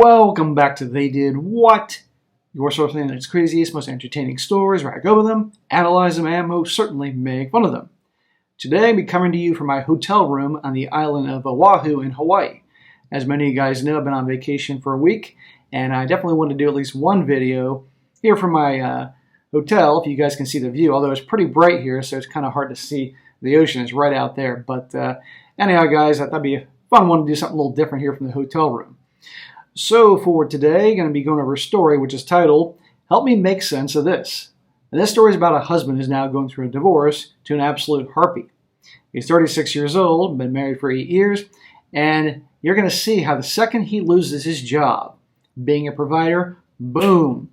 Welcome back to They Did What? Your source for the internet's craziest, most entertaining stories where I go over them, analyze them, and most certainly make fun of them. Today I'll be coming to you from my hotel room on the island of Oahu in Hawaii. As many of you guys know, I've been on vacation for a week, and I definitely want to do at least one video here from my hotel, if you guys can see the view, although it's pretty bright here, so it's kind of hard to see. The ocean is right out there. But anyhow, guys, I thought it'd be a fun one to do something a little different here from the hotel room. So for today, I'm going to be going over a story which is titled, Help Me Make Sense of This. And this story is about a husband who's now going through a divorce to an absolute harpy. He's 36 years old, been married for 8 years, and you're going to see how the second he loses his job, being a provider, boom,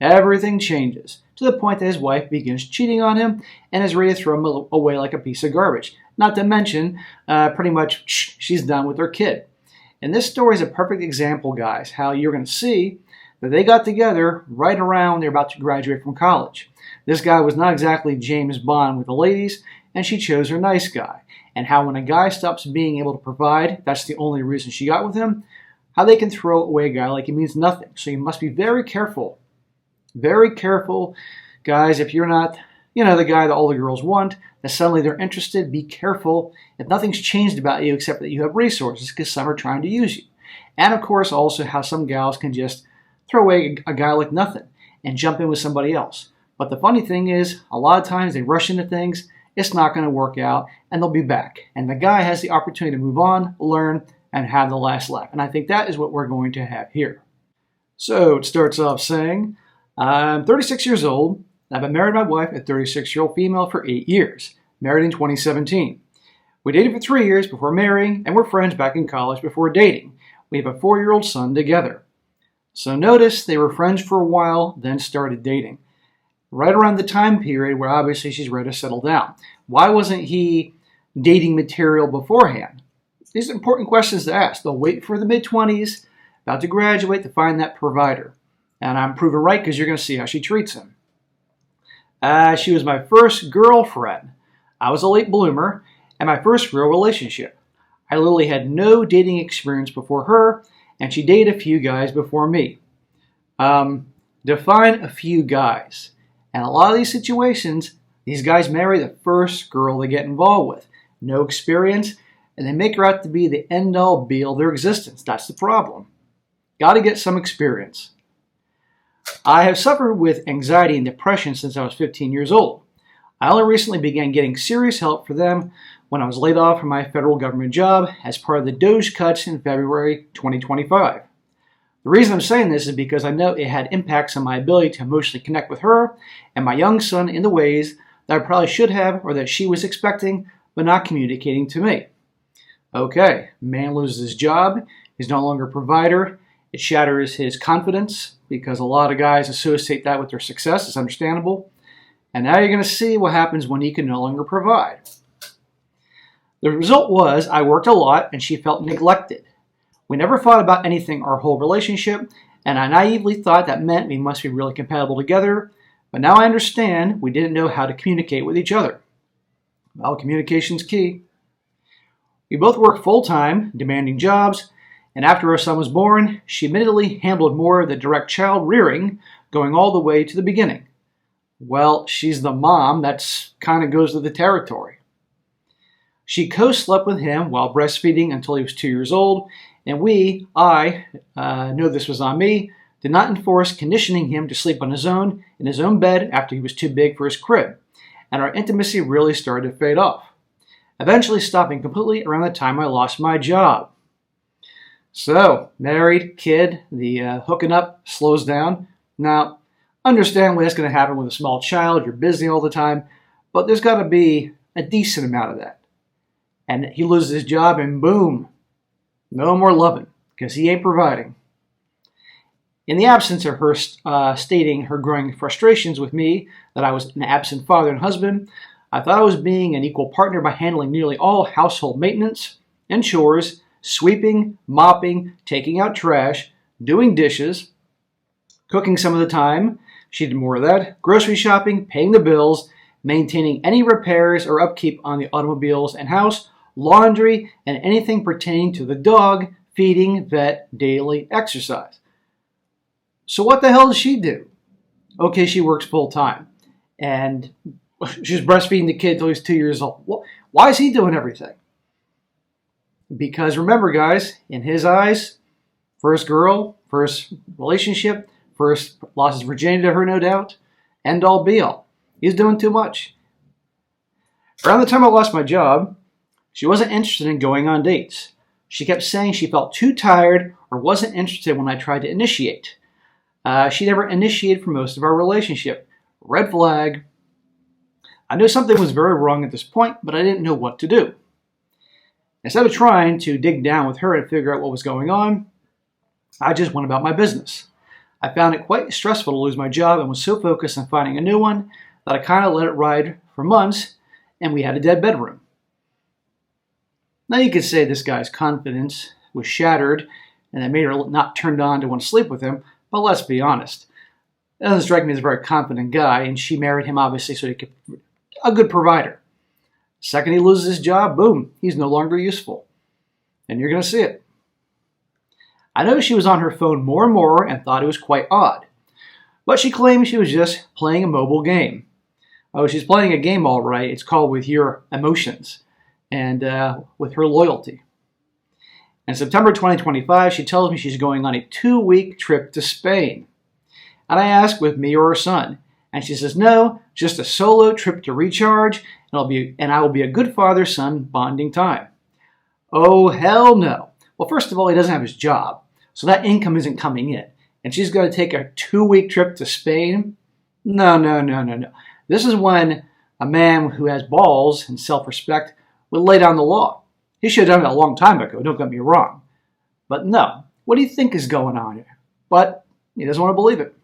everything changes to the point that his wife begins cheating on him and is ready to throw him away like a piece of garbage. Not to mention, pretty much, she's done with her kid. And this story is a perfect example, guys, how you're going to see that they got together right around they're about to graduate from college. This guy was not exactly James Bond with the ladies, and she chose her nice guy. And how when a guy stops being able to provide, that's the only reason she got with him, how they can throw away a guy like he means nothing. So you must be very careful. Very careful, guys, if you're not, the guy that all the girls want, that suddenly they're interested, be careful if nothing's changed about you except that you have resources because some are trying to use you. And of course, also how some gals can just throw away a guy like nothing and jump in with somebody else. But the funny thing is, a lot of times they rush into things, it's not going to work out, and they'll be back. And the guy has the opportunity to move on, learn, and have the last laugh. And I think that is what we're going to have here. So it starts off saying, I'm 36 years old. I've been married to my wife, a 36-year-old female, for 8 years, married in 2017. We dated for 3 years before marrying, and we're friends back in college before dating. We have a 4-year-old son together. So notice they were friends for a while, then started dating. Right around the time period where obviously she's ready to settle down. Why wasn't he dating material beforehand? These are important questions to ask. They'll wait for the mid-20s, about to graduate, to find that provider. And I'm proven right because you're going to see how she treats him. She was my first girlfriend. I was a late bloomer, and my first real relationship. I literally had no dating experience before her, and she dated a few guys before me. Define a few guys. And a lot of these situations, these guys marry the first girl they get involved with. No experience, and they make her out to be the end-all, be-all of their existence. That's the problem. Got to get some experience. I have suffered with anxiety and depression since I was 15 years old. I only recently began getting serious help for them when I was laid off from my federal government job as part of the DOGE cuts in February 2025. The reason I'm saying this is because I know it had impacts on my ability to emotionally connect with her and my young son in the ways that I probably should have or that she was expecting but not communicating to me. Okay, man loses his job, he's no longer a provider. It shatters his confidence because a lot of guys associate that with their success. It's understandable. And now you're going to see what happens when he can no longer provide. The result was I worked a lot and she felt neglected. We never fought about anything our whole relationship, and I naively thought that meant we must be really compatible together. But now I understand we didn't know how to communicate with each other. Well, communication's key. We both worked full-time, demanding jobs. And after our son was born, she admittedly handled more of the direct child rearing, going all the way to the beginning. Well, she's the mom, that's kind of goes with the territory. She co-slept with him while breastfeeding until he was 2 years old, and I know this was on me, did not enforce conditioning him to sleep on his own, in his own bed after he was too big for his crib, and our intimacy really started to fade off, eventually stopping completely around the time I lost my job. So, married, kid, the hooking up slows down. Now, understand when that's going to happen with a small child. You're busy all the time. But there's got to be a decent amount of that. And he loses his job and boom, no more loving because he ain't providing. In the absence of her stating her growing frustrations with me that I was an absent father and husband, I thought I was being an equal partner by handling nearly all household maintenance and chores, sweeping, mopping, taking out trash, doing dishes, cooking some of the time. She did more of that. Grocery shopping, paying the bills, maintaining any repairs or upkeep on the automobiles and house, laundry, and anything pertaining to the dog, feeding, vet, daily exercise. So what the hell does she do? Okay, she works full time, and she's breastfeeding the kid till he's 2 years old. Why is he doing everything? Because remember, guys, in his eyes, first girl, first relationship, first lost his virginity to her, no doubt, end all be all. He's doing too much. Around the time I lost my job, she wasn't interested in going on dates. She kept saying she felt too tired or wasn't interested when I tried to initiate. She never initiated for most of our relationship. Red flag. I knew something was very wrong at this point, but I didn't know what to do. Instead of trying to dig down with her and figure out what was going on, I just went about my business. I found it quite stressful to lose my job and was so focused on finding a new one that I kind of let it ride for months, and we had a dead bedroom. Now you could say this guy's confidence was shattered and that made her not turned on to want to sleep with him, but let's be honest. It doesn't strike me as a very confident guy, and she married him obviously so he could be a good provider. Second he loses his job, boom, he's no longer useful. And you're going to see it. I noticed she was on her phone more and more and thought it was quite odd. But she claimed she was just playing a mobile game. Oh, she's playing a game all right. It's called With Your Emotions and with her loyalty. In September 2025, she tells me she's going on a 2-week trip to Spain. And I ask, with me or her son? And she says, no, just a solo trip to recharge, and I will be a good father-son bonding time. Oh, hell no. Well, first of all, he doesn't have his job, so that income isn't coming in. And she's going to take a 2-week trip to Spain? No. This is when a man who has balls and self-respect would lay down the law. He should have done it a long time ago, don't get me wrong. But no, what do you think is going on here? But he doesn't want to believe it.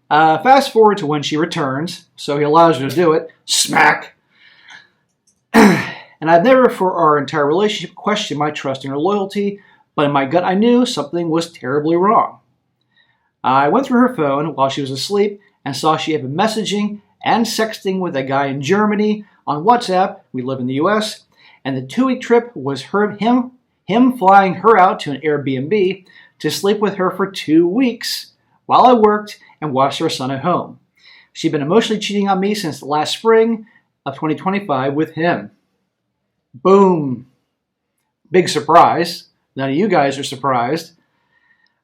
Fast forward to when she returns, so he allows her to do it. Smack! And I've never, for our entire relationship, questioned my trust and her loyalty, but in my gut I knew something was terribly wrong. I went through her phone while she was asleep and saw she had been messaging and sexting with a guy in Germany on WhatsApp. We live in the US. And the 2-week trip was him flying her out to an Airbnb to sleep with her for 2 weeks while I worked and watched our son at home. She'd been emotionally cheating on me since the last spring of 2025 with him. Boom. Big surprise. None of you guys are surprised.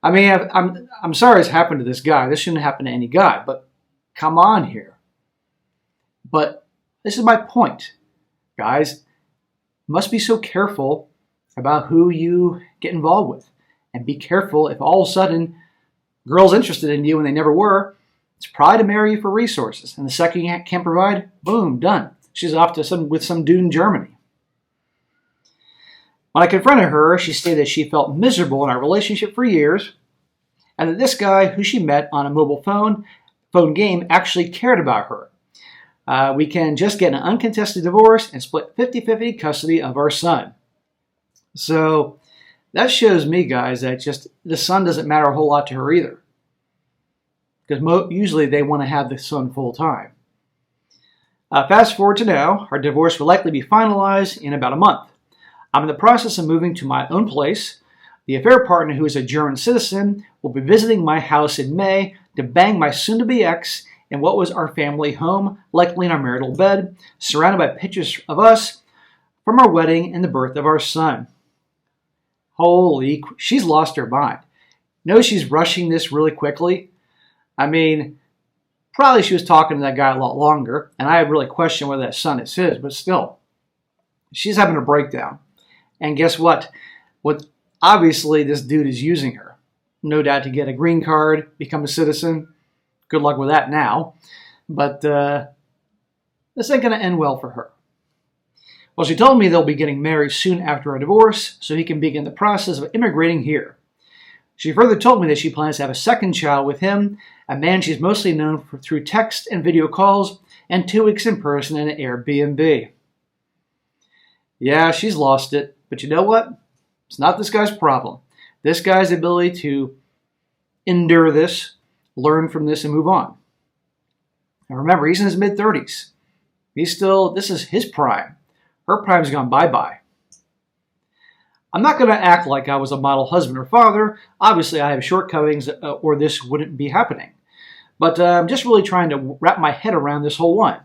I mean, I'm sorry it's happened to this guy. This shouldn't happen to any guy, but come on here. But this is my point, guys. You must be so careful about who you get involved with. And be careful if all of a sudden girl's interested in you and they never were. It's probably to marry you for resources. And the second you can't provide, boom, done. She's off to with some dude in Germany. When I confronted her, she stated that she felt miserable in our relationship for years and that this guy who she met on a mobile phone game actually cared about her. We can just get an uncontested divorce and split 50-50 custody of our son. So that shows me, guys, that just the son doesn't matter a whole lot to her either. Because usually they want to have the son full time. Fast forward to now, our divorce will likely be finalized in about a month. I'm in the process of moving to my own place. The affair partner, who is a German citizen, will be visiting my house in May to bang my soon-to-be ex in what was our family home, likely in our marital bed, surrounded by pictures of us from our wedding and the birth of our son. Holy, she's lost her mind. Know she's rushing this really quickly? I mean, probably she was talking to that guy a lot longer, and I really question whether that son is his, but still, she's having a breakdown. And guess what? Obviously, this dude is using her. No doubt to get a green card, become a citizen. Good luck with that now. But this ain't going to end well for her. Well, she told me they'll be getting married soon after our divorce, so he can begin the process of immigrating here. She further told me that she plans to have a second child with him, a man she's mostly known through text and video calls, and 2 weeks in person in an Airbnb. Yeah, she's lost it. But you know what? It's not this guy's problem. This guy's ability to endure this, learn from this, and move on. And remember, he's in his mid-30s. This is his prime. Her prime's gone bye-bye. I'm not going to act like I was a model husband or father. Obviously, I have shortcomings, or this wouldn't be happening. But I'm just really trying to wrap my head around this whole one.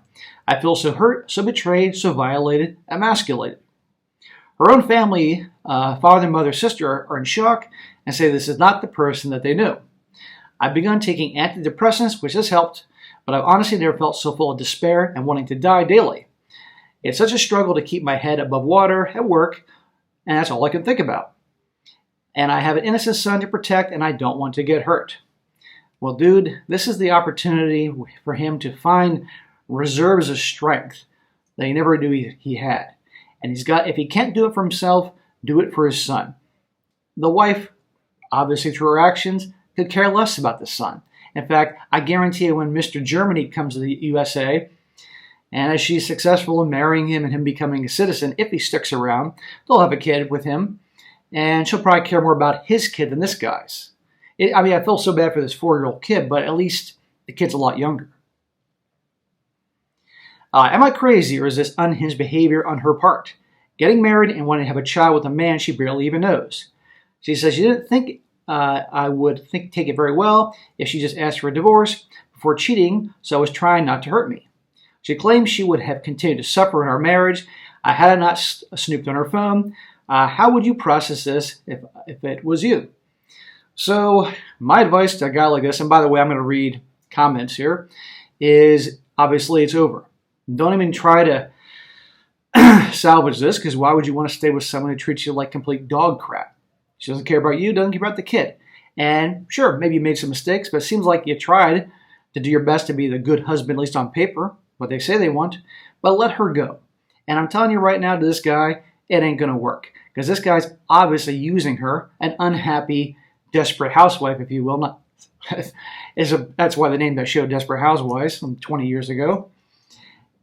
I feel so hurt, so betrayed, so violated, emasculated. Her own family, father, mother, sister, are in shock and say this is not the person that they knew. I've begun taking antidepressants, which has helped, but I've honestly never felt so full of despair and wanting to die daily. It's such a struggle to keep my head above water at work, and that's all I can think about. And I have an innocent son to protect, and I don't want to get hurt. Well, dude, this is the opportunity for him to find reserves of strength that he never knew he had. And if he can't do it for himself, do it for his son. The wife, obviously through her actions, could care less about the son. In fact, I guarantee you when Mr. Germany comes to the USA, and as she's successful in marrying him and him becoming a citizen, if he sticks around, they'll have a kid with him, and she'll probably care more about his kid than this guy's. I feel so bad for this 4-year-old kid, but at least the kid's a lot younger. Am I crazy, or is this unhinged behavior on her part? Getting married and wanting to have a child with a man she barely even knows. She says she didn't think I would take it very well if she just asked for a divorce before cheating, so I was trying not to hurt me. She claims she would have continued to suffer in our marriage had I not snooped on her phone. How would you process this if it was you? So my advice to a guy like this, and by the way, I'm going to read comments here, is obviously it's over. Don't even try to salvage this, because why would you want to stay with someone who treats you like complete dog crap? She doesn't care about you, doesn't care about the kid. And sure, maybe you made some mistakes, but it seems like you tried to do your best to be the good husband, at least on paper, what they say they want, but let her go. And I'm telling you right now to this guy, it ain't going to work, because this guy's obviously using her, an unhappy, desperate housewife, if you will. Not, that's why they named that show Desperate Housewives 20 years ago.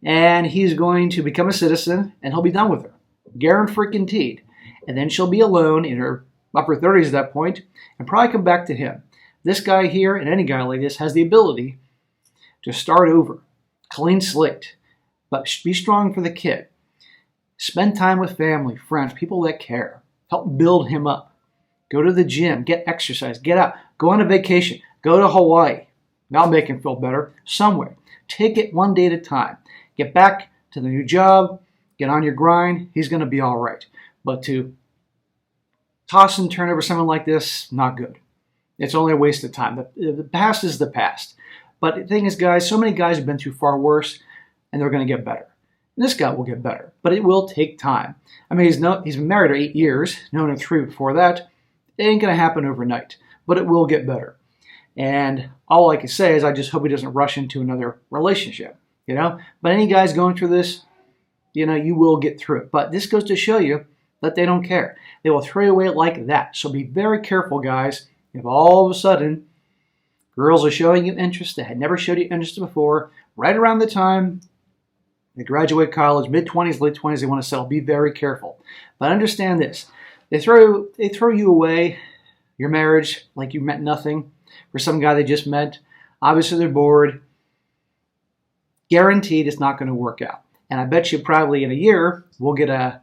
And he's going to become a citizen, and he'll be done with her. Guaranteed. And then she'll be alone in her upper 30s at that point, and probably come back to him. This guy here, and any guy like this, has the ability to start over. Clean slate. But be strong for the kid. Spend time with family, friends, people that care. Help build him up. Go to the gym. Get exercise. Get out. Go on a vacation. Go to Hawaii. That'll make him feel better. Somewhere. Take it one day at a time. Get back to the new job. Get on your grind. He's going to be all right. But to toss and turn over someone like this, not good. It's only a waste of time. The past is the past. But the thing is, guys, so many guys have been through far worse, and they're going to get better. And this guy will get better, but it will take time. I mean, he's been married for 8 years, known him 3 before that. It ain't going to happen overnight, but it will get better. And all I can say is I just hope he doesn't rush into another relationship, But any guys going through this, you will get through it. But this goes to show you that they don't care. They will throw you away like that. So be very careful, guys. If all of a sudden girls are showing you interest that had never showed you interest before, right around the time they graduate college, mid-20s, late 20s, they want to settle. Be very careful. But understand this. They throw you away, your marriage, like you meant nothing, for some guy they just met. Obviously, they're bored. Guaranteed it's not going to work out. And I bet you probably in a year, we'll get an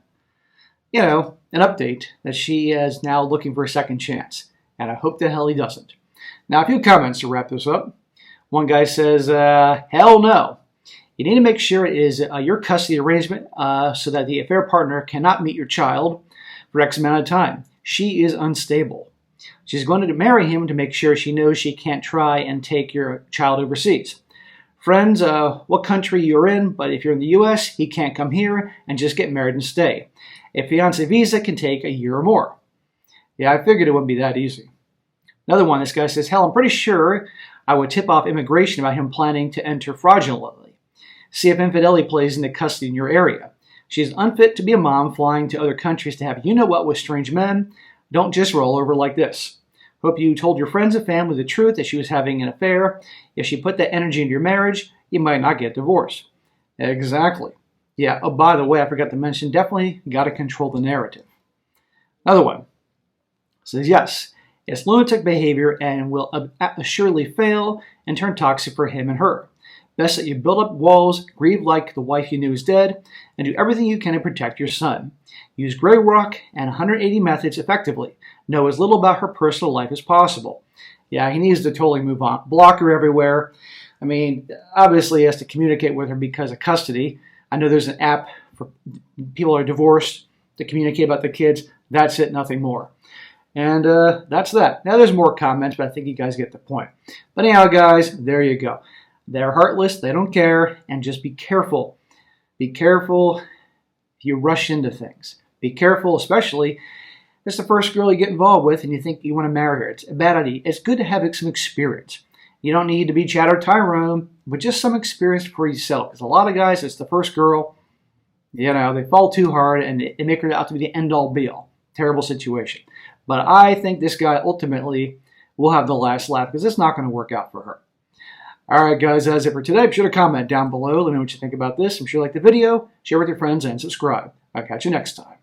update that she is now looking for a second chance. And I hope the hell he doesn't. Now, a few comments to wrap this up. One guy says, hell no. You need to make sure it is your custody arrangement so that the affair partner cannot meet your child for X amount of time. She is unstable. She's going to marry him to make sure she knows she can't try and take your child overseas. Friends, what country you're in, but if you're in the U.S., he can't come here and just get married and stay. A fiancé visa can take a year or more. Yeah, I figured it wouldn't be that easy. Another one, this guy says, hell, I'm pretty sure I would tip off immigration about him planning to enter fraudulently. See if infidelity plays into custody in your area. She is unfit to be a mom, flying to other countries to have you-know-what with strange men. Don't just roll over like this. Hope you told your friends and family the truth that she was having an affair. If she put that energy into your marriage, you might not get divorced. Exactly. Yeah, oh, by the way, I forgot to mention, definitely got to control the narrative. Another one says, yes, it's lunatic behavior and will assuredly fail and turn toxic for him and her. Best that you build up walls, grieve like the wife you knew is dead, and do everything you can to protect your son. Use gray rock and 180 methods effectively. Know as little about her personal life as possible. Yeah, he needs to totally move on. Block her everywhere. I mean, obviously he has to communicate with her because of custody. I know there's an app for people who are divorced to communicate about the kids. That's it, nothing more. And that's that. Now there's more comments, but I think you guys get the point. But anyhow, guys, there you go. They're heartless, they don't care, and just be careful. Be careful if you rush into things. Be careful, especially if it's the first girl you get involved with and you think you want to marry her. It's a bad idea. It's good to have some experience. You don't need to be Chad or Tyrone, but just some experience before you settle. Because a lot of guys, it's the first girl, you know, they fall too hard and they make her out to be the end-all, be-all. Terrible situation. But I think this guy ultimately will have the last laugh because it's not going to work out for her. All right, guys, that's it for today. Be sure to comment down below. Let me know what you think about this. I'm sure you like the video. Share with your friends and subscribe. I'll catch you next time.